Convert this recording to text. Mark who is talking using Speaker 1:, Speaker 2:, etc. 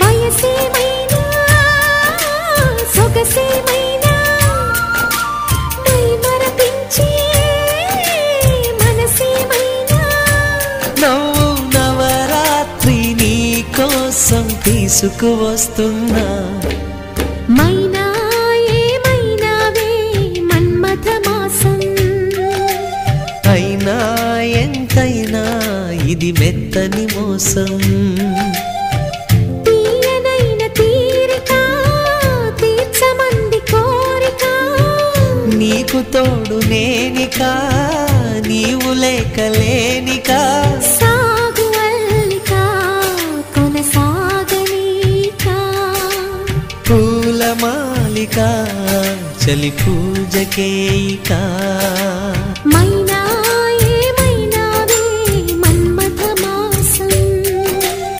Speaker 1: వయసేమైనా సొగసేమైనా మరపించే మనసేమైనా
Speaker 2: నవ్వు నవరాత్రి నీ కోసం తీసుకువస్తున్నా
Speaker 1: మైనా ఏమైనావే మన్మథ మాసం
Speaker 2: అయినా ఎంతైనా ఇది మెత్తని మోసం
Speaker 1: తీయనైన తీరిక తీర్చమంది కోరిక
Speaker 2: నీకు తోడు నేనికా నీవు లేకలేనికా
Speaker 1: సాగు అల్లిక కొనసాగనీక
Speaker 2: పూల మాలిక చలి పూజకేయికా